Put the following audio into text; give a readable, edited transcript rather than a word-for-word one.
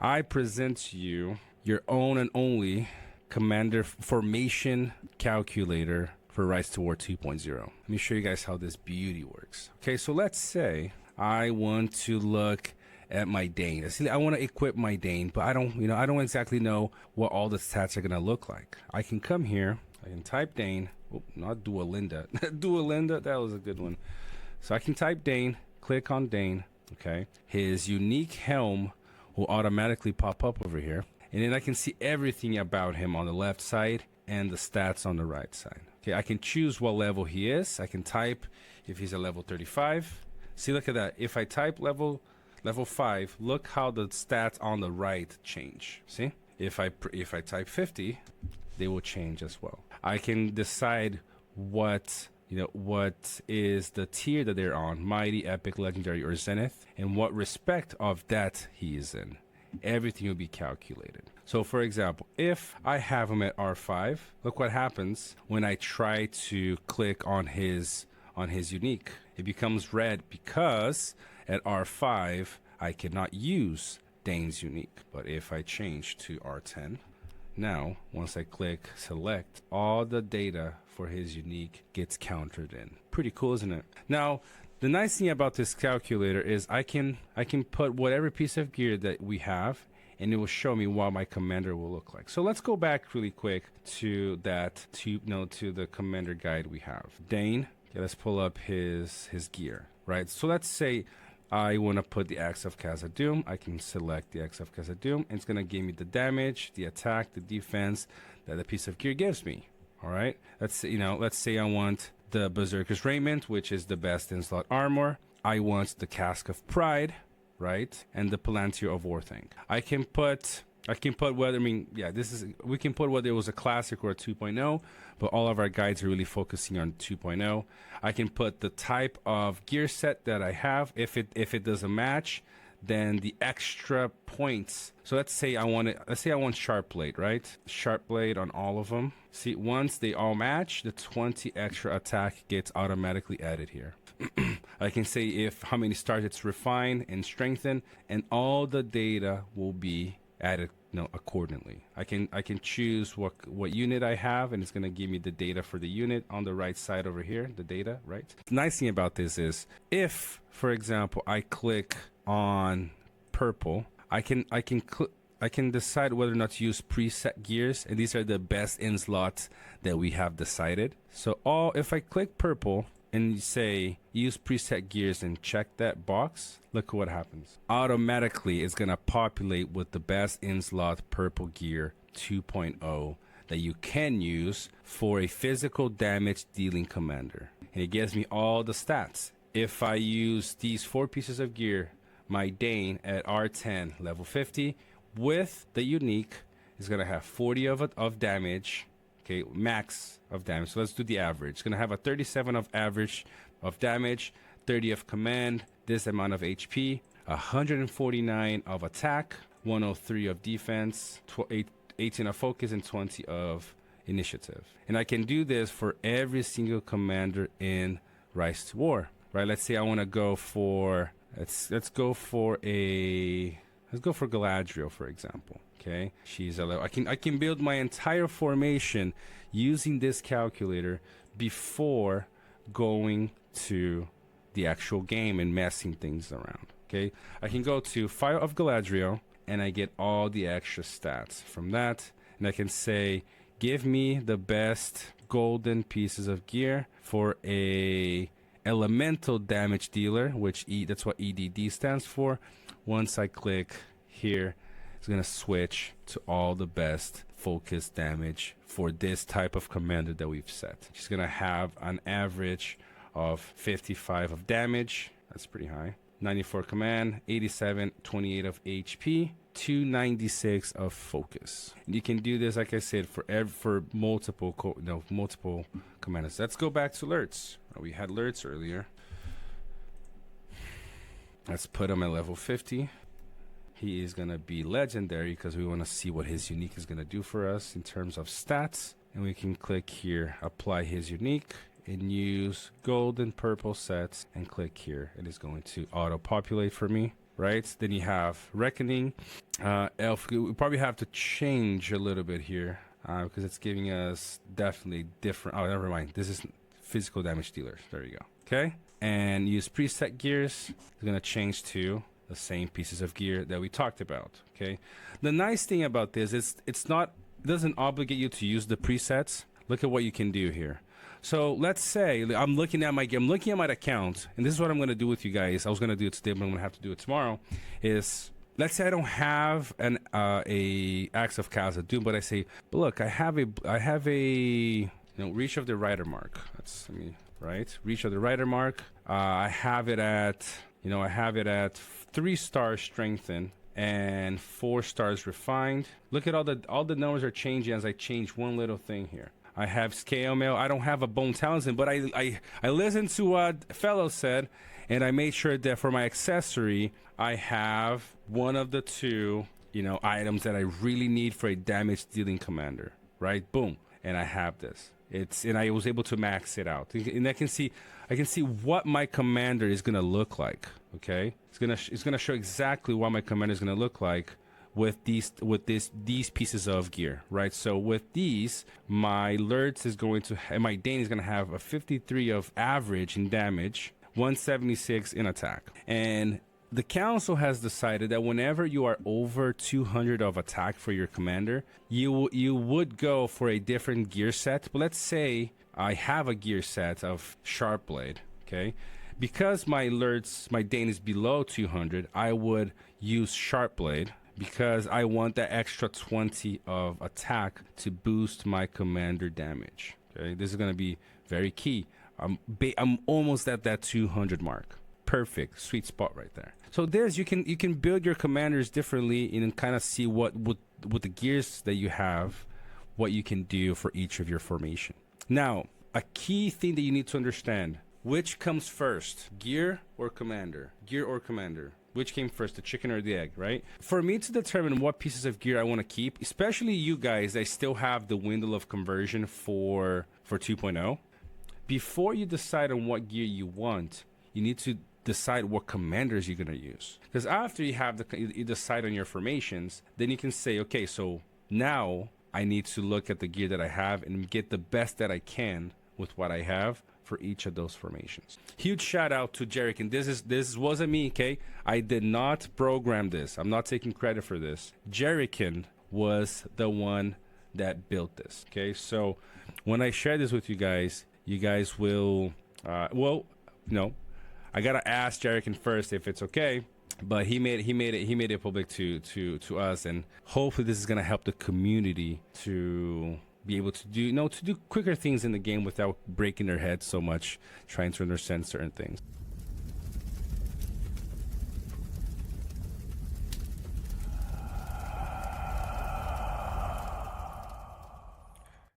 I present to you your own and only Commander Formation Calculator for Rise to War 2.0. Let me show you guys how this beauty works. Okay, so let's say I want to look at my Dane. See, I want to equip my Dane, but I don't exactly know what all the stats are gonna look like. I can come here, I can type Dane. Oh, not Duolinda. Duolinda, that was a good one. So I can type Dane, click on Dane. Okay, his unique helm will automatically pop up over here, and then I can see everything about him on the left side and the stats on the right side. Okay, I can choose what level he is. I can type if he's a level 35. See, look at that. If I type level 5, look how the stats on the right change. See, if I type 50, they will change as well. I can decide what is the tier that they're on: mighty, epic, legendary, or zenith, and what respect of that he is in. Everything will be calculated. So for example, if I have him at R5, look what happens when I try to click on his unique. It becomes red because at R5 I cannot use Dane's unique. But if I change to R10, now once I click select, all the data for his unique gets countered in. Pretty cool, isn't it? Now the nice thing about this calculator is I can put whatever piece of gear that we have, and it will show me what my commander will look like. So let's go back really quick to the commander guide we have. Dane. Okay, let's pull up his gear, right? So let's say I want to put the Axe of Khazad-dûm. I can select the Axe of Khazad-dûm, and it's going to give me the damage, the attack, the defense that the piece of gear gives me. All right, let's say I want the Berserker's Raiment, which is the best in slot armor. I want the Cask of Pride, right, and the Palantir of Warthang. We can put whether it was a classic or a 2.0, but all of our guides are really focusing on 2.0. I can put the type of gear set that I have. If it doesn't match, then the extra points. So let's say I want Sharp Blade, right? Sharp Blade on all of them. See, once they all match, the 20 extra attack gets automatically added here. I can say how many stars it's refined and strengthened, and all the data will be added accordingly. I can choose what unit I have, and it's going to give me the data for the unit on the right side over here, the data, right? The nice thing about this is if, for example, I click on purple, I can decide whether or not to use preset gears, and these are the best in slots that we have decided. So if I click purple and you say use preset gears and check that box, look what happens. Automatically it's gonna populate with the best in slot purple gear 2.0 that you can use for a physical damage dealing commander, and it gives me all the stats. If I use these 4 pieces of gear, my Dane at R10 level 50 with the unique is gonna have 40 of damage. Okay, max of damage. So let's do the average. It's gonna have a 37 of average of damage, 30 of command, this amount of HP, 149 of attack, 103 of defense, 18 of focus, and 20 of initiative. And I can do this for every single commander in Rise to War, right? Let's say I want to go for let's go for Galadriel, for example. Okay, she's a level. I can build my entire formation using this calculator before going to the actual game and messing things around. Okay, I can go to Fire of Galadriel and I get all the extra stats from that, and I can say give me the best golden pieces of gear for a elemental damage dealer, which that's what EDD stands for. Once I click here, it's gonna switch to all the best focus damage for this type of commander that we've set. She's gonna have an average of 55 of damage. That's pretty high. 94 command, 87, 28 of HP, 296 of focus. And you can do this, like I said, for multiple commanders. Let's go back to Lurtz. We had Lurtz earlier. Let's put him at level 50. He is going to be legendary because we want to see what his unique is going to do for us in terms of stats. And we can click here, apply his unique, and use gold and purple sets, and click here. It is going to auto populate for me. right? Then you have Reckoning. Elf, we probably have to change a little bit here because it's giving us definitely different. Oh, never mind. This is physical damage dealers. There you go. Okay. And use preset gears. It's going to change to the same pieces of gear that we talked about. Okay. The nice thing about this is it doesn't obligate you to use the presets. Look at what you can do here. So let's say I'm looking at my account, and this is what I'm going to do with you guys. I was going to do it today, but I'm going to have to do it tomorrow. Is let's say I don't have a Axe of Khazad-dûm, but I say, but look, I have a Reach of the Rider mark. That's right. Reach of the Rider mark. I have it at 3 stars strengthened and 4 stars refined. Look at all the numbers are changing as I change one little thing here. I have scale mail. I don't have a bone talisman, but I listened to what fellow said, and I made sure that for my accessory, I have one of the 2, items that I really need for a damage dealing commander. Right? Boom, and I have this. And I was able to max it out, and I can see what my commander is gonna look like. Okay, it's gonna show exactly what my commander is gonna look like with these pieces of gear, right? So with these, my Lurtz is going to, and my Dane is going to have a 53 of average in damage, 176 in attack. And the council has decided that whenever you are over 200 of attack for your commander, you would go for a different gear set. But let's say I have a gear set of Sharp Blade, okay? Because my Dane is below 200, I would use Sharp Blade, because I want that extra 20 of attack to boost my commander damage. Okay, this is going to be very key. I'm almost at that 200 mark. Perfect, sweet spot right there. So you can build your commanders differently and kind of see what with the gears that you have, what you can do for each of your formation. Now, a key thing that you need to understand: which comes first, gear or commander? Gear or commander? Which came first, the chicken or the egg, right? For me to determine what pieces of gear I want to keep, especially you guys that still have the window of conversion for 2.0, before you decide on what gear you want, you need to decide what commanders you're going to use. Because after you decide on your formations, then you can say, okay, so now I need to look at the gear that I have and get the best that I can with what I have for each of those formations. Huge shout out to Jerican. This wasn't me, okay? I did not program this. I'm not taking credit for this. Jerican was the one that built this, okay? So when I share this with you guys will, I gotta ask Jerican first if it's okay. But he made it public to us, and hopefully this is gonna help the community to be able to do quicker things in the game without breaking their heads so much trying to understand certain things.